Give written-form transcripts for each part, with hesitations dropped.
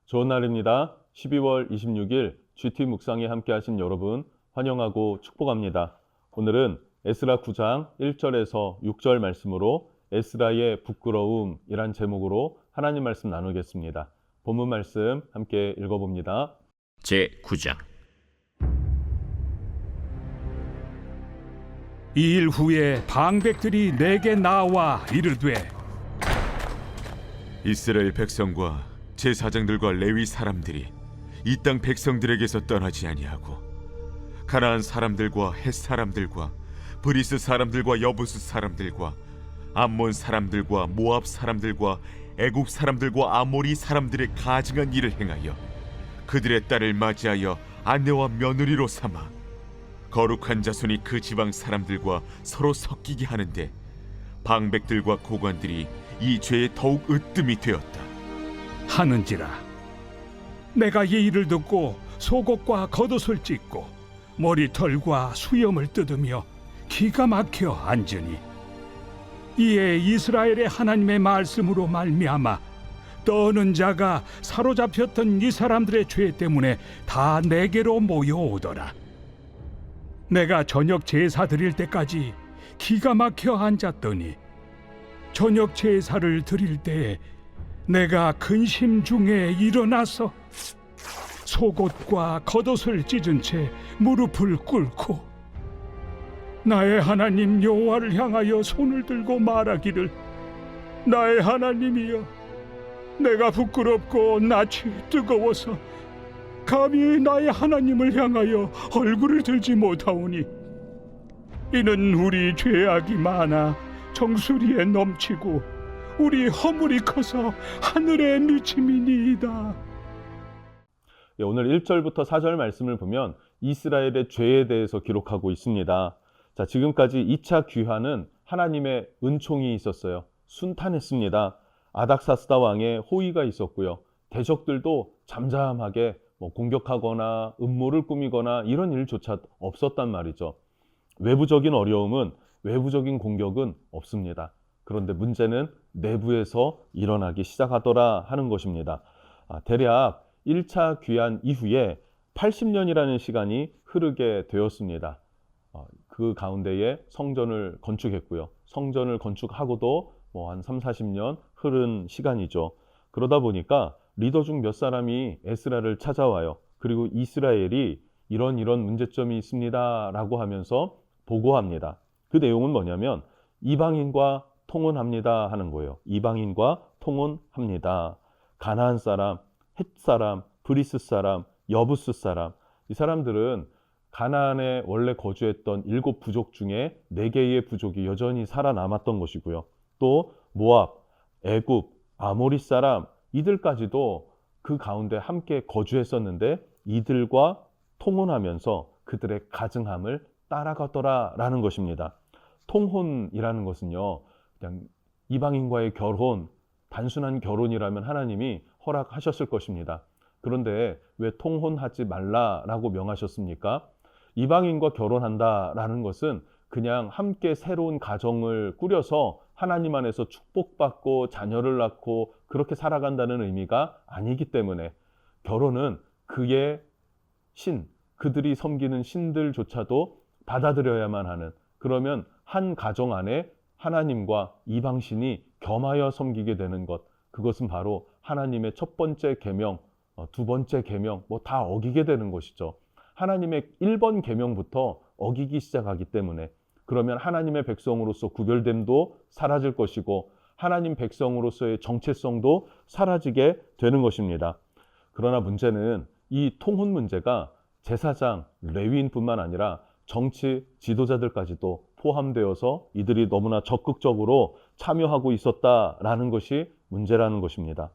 좋은 날입니다. 12월 26일 GT 묵상에 함께 하신 여러분 환영하고 축복합니다. 오늘은 에스라 9장 1절에서 6절 말씀으로 에스라의 부끄러움이란 제목으로 하나님 말씀 나누겠습니다. 본문 말씀 함께 읽어봅니다. 제9장. 이 일 후에 방백들이 내게 나와 이르되, 이스라엘 백성과 제사장들과 레위 사람들이 이 땅 백성들에게서 떠나지 아니하고 가나안 사람들과 헷 사람들과 브리스 사람들과 여부스 사람들과 암몬 사람들과 모압 사람들과 애굽 사람들과 아모리 사람들의 가증한 일을 행하여 그들의 딸을 맞이하여 아내와 며느리로 삼아 거룩한 자손이 그 지방 사람들과 서로 섞이게 하는데 방백들과 고관들이 이 죄에 더욱 으뜸이 되었다 하는지라. 내가 이 일을 듣고 속옷과 겉옷을 찢고 머리털과 수염을 뜯으며 기가 막혀 앉으니, 이에 이스라엘의 하나님의 말씀으로 말미암아 떠는 자가 사로잡혔던 이 사람들의 죄 때문에 다 내게로 모여오더라. 내가 저녁 제사 드릴 때까지 기가 막혀 앉았더니 저녁 제사를 드릴 때에 내가 근심 중에 일어나서 속옷과 겉옷을 찢은 채 무릎을 꿇고 나의 하나님 여호와를 향하여 손을 들고 말하기를, 나의 하나님이여, 내가 부끄럽고 낯이 뜨거워서 감히 나의 하나님을 향하여 얼굴을 들지 못하오니, 이는 우리 죄악이 많아 정수리에 넘치고 우리 허물이 커서 하늘에 미침이니이다. 오늘 1절부터 4절 말씀을 보면 이스라엘의 죄에 대해서 기록하고 있습니다. 자, 지금까지 2차 귀환은 하나님의 은총이 있었어요. 순탄했습니다. 아닥사스다 왕의 호의가 있었고요. 대적들도 잠잠하게 공격하거나 음모를 꾸미거나 이런 일조차 없었단 말이죠. 외부적인 어려움은, 외부적인 공격은 없습니다. 그런데 문제는 내부에서 일어나기 시작하더라 하는 것입니다. 대략 1차 귀환 이후에 80년이라는 시간이 흐르게 되었습니다. 그 가운데에 성전을 건축했고요. 성전을 건축하고도 한 3, 40년 흐른 시간이죠. 그러다 보니까 리더 중 몇 사람이 에스라를 찾아와요. 그리고 이스라엘이 이런 문제점이 있습니다 라고 하면서 보고합니다. 그 내용은 뭐냐면 이방인과 통혼합니다 하는 거예요. 이방인과 통혼합니다. 가나안 사람, 헷 사람, 브리스 사람, 여부스 사람, 이 사람들은 가나안에 원래 거주했던 7 부족 중에 4개의 부족이 여전히 살아남았던 것이고요. 또 모압, 애굽, 아모리 사람, 이들까지도 그 가운데 함께 거주했었는데 이들과 통혼하면서 그들의 가증함을 따라가더라라는 것입니다. 통혼이라는 것은요, 그냥 이방인과의 결혼, 단순한 결혼이라면 하나님이 허락하셨을 것입니다. 그런데 왜 통혼하지 말라라고 명하셨습니까? 이방인과 결혼한다라는 것은 그냥 함께 새로운 가정을 꾸려서 하나님 안에서 축복받고 자녀를 낳고 그렇게 살아간다는 의미가 아니기 때문에 결혼은 그의 신, 그들이 섬기는 신들조차도 받아들여야만 하는, 그러면 한 가정 안에 하나님과 이방신이 겸하여 섬기게 되는 것, 그것은 바로 하나님의 첫 번째 계명, 두 번째 계명 다 어기게 되는 것이죠. 하나님의 1번 계명부터 어기기 시작하기 때문에, 그러면 하나님의 백성으로서 구별됨도 사라질 것이고 하나님 백성으로서의 정체성도 사라지게 되는 것입니다. 그러나 문제는 이 통혼 문제가 제사장, 레위인뿐만 아니라 정치 지도자들까지도 포함되어서 이들이 너무나 적극적으로 참여하고 있었다라는 것이 문제라는 것입니다.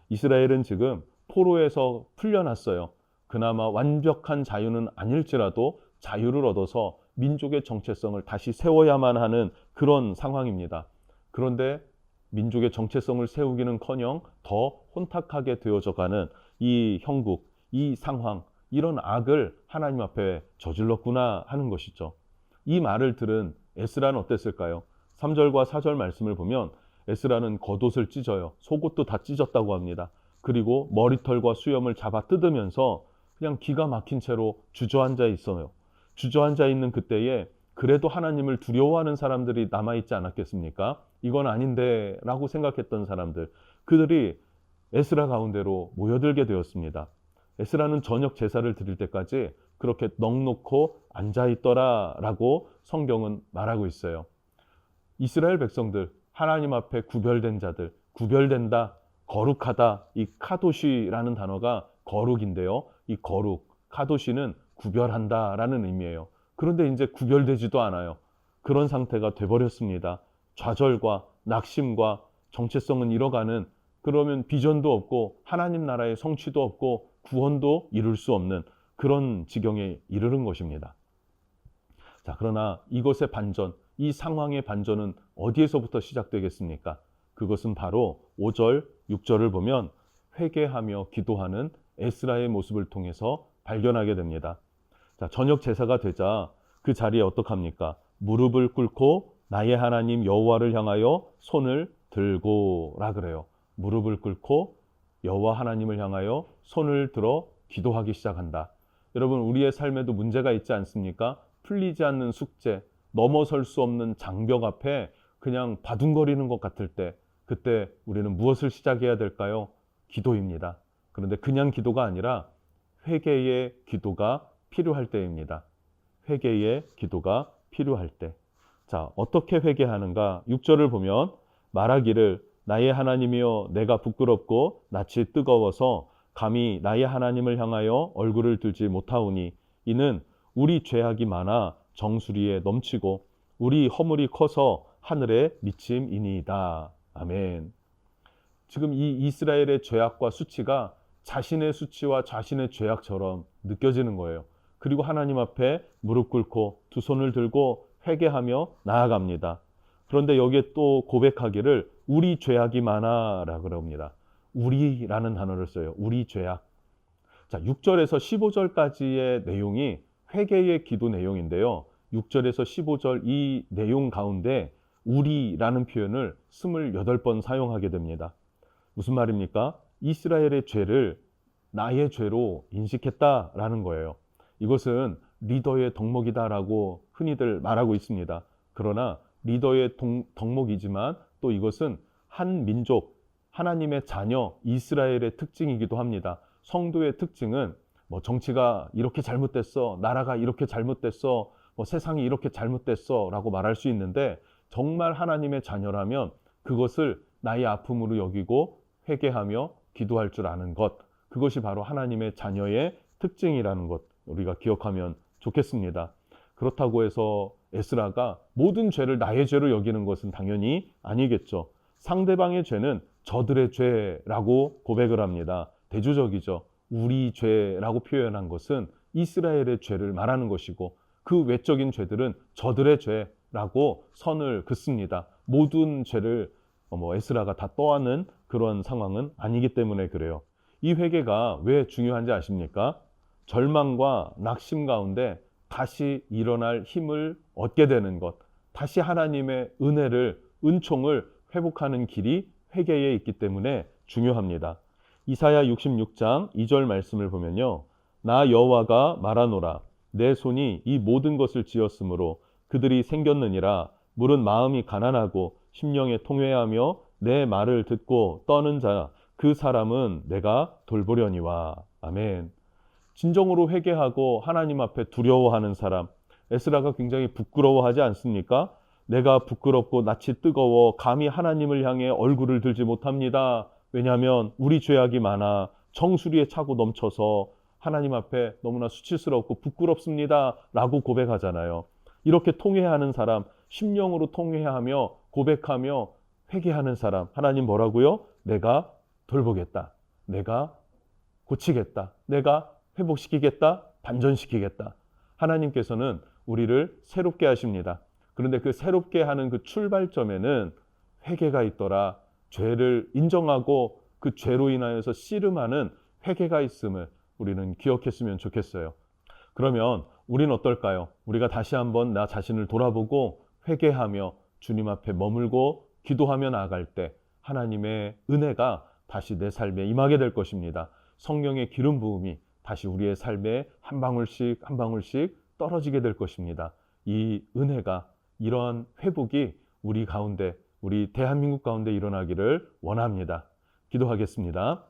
이스라엘은 지금 포로에서 풀려났어요. 그나마 완벽한 자유는 아닐지라도 자유를 얻어서 민족의 정체성을 다시 세워야만 하는 그런 상황입니다. 그런데 민족의 정체성을 세우기는커녕 더 혼탁하게 되어져가는 이 형국, 이 상황, 이런 악을 하나님 앞에 저질렀구나 하는 것이죠. 이 말을 들은 에스라는 어땠을까요? 3절과 4절 말씀을 보면 에스라는 겉옷을 찢어요. 속옷도 다 찢었다고 합니다. 그리고 머리털과 수염을 잡아 뜯으면서 그냥 기가 막힌 채로 주저앉아 있어요. 주저앉아 있는 그때에 그래도 하나님을 두려워하는 사람들이 남아있지 않았겠습니까? 이건 아닌데 라고 생각했던 사람들, 그들이 에스라 가운데로 모여들게 되었습니다. 에스라는 저녁 제사를 드릴 때까지 그렇게 넋놓고 앉아있더라 라고 성경은 말하고 있어요. 이스라엘 백성들, 하나님 앞에 구별된 자들, 구별된다, 거룩하다, 이 카도시라는 단어가 거룩인데요. 이 거룩, 카도시는 구별한다 라는 의미예요. 그런데 이제 구별되지도 않아요. 그런 상태가 돼버렸습니다. 좌절과 낙심과 정체성은 잃어가는, 그러면 비전도 없고 하나님 나라의 성취도 없고 구원도 이룰 수 없는 그런 지경에 이르는 것입니다. 자, 그러나 이것의 반전, 이 상황의 반전은 어디에서부터 시작되겠습니까? 그것은 바로 5절, 6절을 보면 회개하며 기도하는 에스라의 모습을 통해서 발견하게 됩니다. 자, 저녁 제사가 되자 그 자리에 어떡합니까? 무릎을 꿇고 나의 하나님 여호와를 향하여 손을 들고라 그래요. 무릎을 꿇고 여호와 하나님을 향하여 손을 들어 기도하기 시작한다. 여러분, 우리의 삶에도 문제가 있지 않습니까? 풀리지 않는 숙제, 넘어설 수 없는 장벽 앞에 그냥 바둥거리는 것 같을 때, 그때 우리는 무엇을 시작해야 될까요? 기도입니다. 그런데 그냥 기도가 아니라 회개의 기도가 필요할 때입니다. 회개의 기도가 필요할 때. 자, 어떻게 회개하는가? 6절을 보면 말하기를 나의 하나님이여 내가 부끄럽고 낯이 뜨거워서 감히 나의 하나님을 향하여 얼굴을 들지 못하오니 이는 우리 죄악이 많아 정수리에 넘치고 우리 허물이 커서 하늘에 미침이니이다. 아멘. 지금 이 이스라엘의 죄악과 수치가 자신의 수치와 자신의 죄악처럼 느껴지는 거예요. 그리고 하나님 앞에 무릎 꿇고 두 손을 들고 회개하며 나아갑니다. 그런데 여기에 또 고백하기를 우리 죄악이 많아라고 그럽니다. 우리라는 단어를 써요. 우리 죄악. 자, 6절에서 15절까지의 내용이 회개의 기도 내용인데요. 6절에서 15절 이 내용 가운데 우리라는 표현을 28번 사용하게 됩니다. 무슨 말입니까? 이스라엘의 죄를 나의 죄로 인식했다라는 거예요. 이것은 리더의 덕목이다라고 흔히들 말하고 있습니다. 그러나 리더의 덕목이지만 또 이것은 한 민족, 하나님의 자녀, 이스라엘의 특징이기도 합니다. 성도의 특징은 뭐 정치가 이렇게 잘못됐어, 나라가 이렇게 잘못됐어, 뭐 세상이 이렇게 잘못됐어 라고 말할 수 있는데 정말 하나님의 자녀라면 그것을 나의 아픔으로 여기고 회개하며 기도할 줄 아는 것, 그것이 바로 하나님의 자녀의 특징이라는 것 우리가 기억하면 좋겠습니다. 그렇다고 해서 에스라가 모든 죄를 나의 죄로 여기는 것은 당연히 아니겠죠. 상대방의 죄는 저들의 죄라고 고백을 합니다. 대조적이죠. 우리 죄라고 표현한 것은 이스라엘의 죄를 말하는 것이고 그 외적인 죄들은 저들의 죄라고 선을 긋습니다. 모든 죄를 에스라가 다 떠안는 그런 상황은 아니기 때문에 그래요. 이 회개가 왜 중요한지 아십니까? 절망과 낙심 가운데 다시 일어날 힘을 얻게 되는 것, 다시 하나님의 은혜를, 은총을 회복하는 길이 회개에 있기 때문에 중요합니다. 이사야 66장 2절 말씀을 보면요. 나 여호와가 말하노라. 내 손이 이 모든 것을 지었으므로 그들이 생겼느니라. 물은 마음이 가난하고 심령에 통회하며 내 말을 듣고 떠는 자, 그 사람은 내가 돌보려니와. 아멘. 진정으로 회개하고 하나님 앞에 두려워하는 사람, 에스라가 굉장히 부끄러워하지 않습니까? 내가 부끄럽고 낯이 뜨거워 감히 하나님을 향해 얼굴을 들지 못합니다. 왜냐하면 우리 죄악이 많아 정수리에 차고 넘쳐서 하나님 앞에 너무나 수치스럽고 부끄럽습니다 라고 고백하잖아요. 이렇게 통회하는 사람, 심령으로 통회하며 고백하며 회개하는 사람, 하나님 뭐라고요? 내가 돌보겠다. 내가 고치겠다. 내가 회복시키겠다. 반전시키겠다. 하나님께서는 우리를 새롭게 하십니다. 그런데 그 새롭게 하는 그 출발점에는 회개가 있더라. 죄를 인정하고 그 죄로 인하여서 씨름하는 회개가 있음을 우리는 기억했으면 좋겠어요. 그러면 우리는 어떨까요? 우리가 다시 한번 나 자신을 돌아보고 회개하며 주님 앞에 머물고 기도하며 나아갈 때 하나님의 은혜가 다시 내 삶에 임하게 될 것입니다. 성령의 기름 부음이 다시 우리의 삶에 한 방울씩 한 방울씩 떨어지게 될 것입니다. 이 은혜가, 이런 회복이 우리 가운데, 우리 대한민국 가운데 일어나기를 원합니다. 기도하겠습니다.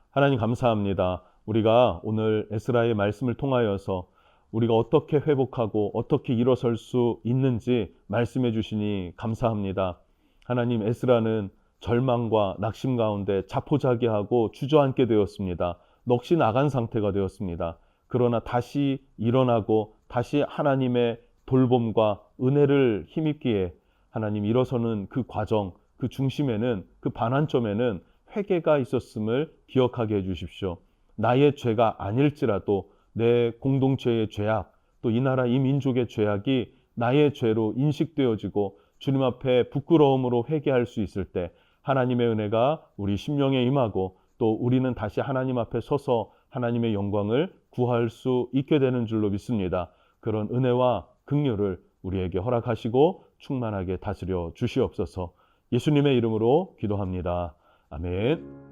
하나님 감사합니다. 우리가 오늘 에스라의 말씀을 통하여서 우리가 어떻게 회복하고 어떻게 일어설 수 있는지 말씀해 주시니 감사합니다. 하나님, 에스라는 절망과 낙심 가운데 자포자기하고 주저앉게 되었습니다. 넋이 나간 상태가 되었습니다. 그러나 다시 일어나고 다시 하나님의 돌봄과 은혜를 힘입기에 하나님 일어서는 그 과정, 그 중심에는, 그 반환점에는 회개가 있었음을 기억하게 해주십시오. 나의 죄가 아닐지라도 내 공동체의 죄악, 또 이 나라 이 민족의 죄악이 나의 죄로 인식되어지고 주님 앞에 부끄러움으로 회개할 수 있을 때 하나님의 은혜가 우리 심령에 임하고 또 우리는 다시 하나님 앞에 서서 하나님의 영광을 구할 수 있게 되는 줄로 믿습니다. 그런 은혜와 긍휼을 우리에게 허락하시고 충만하게 다스려 주시옵소서. 예수님의 이름으로 기도합니다. 아멘.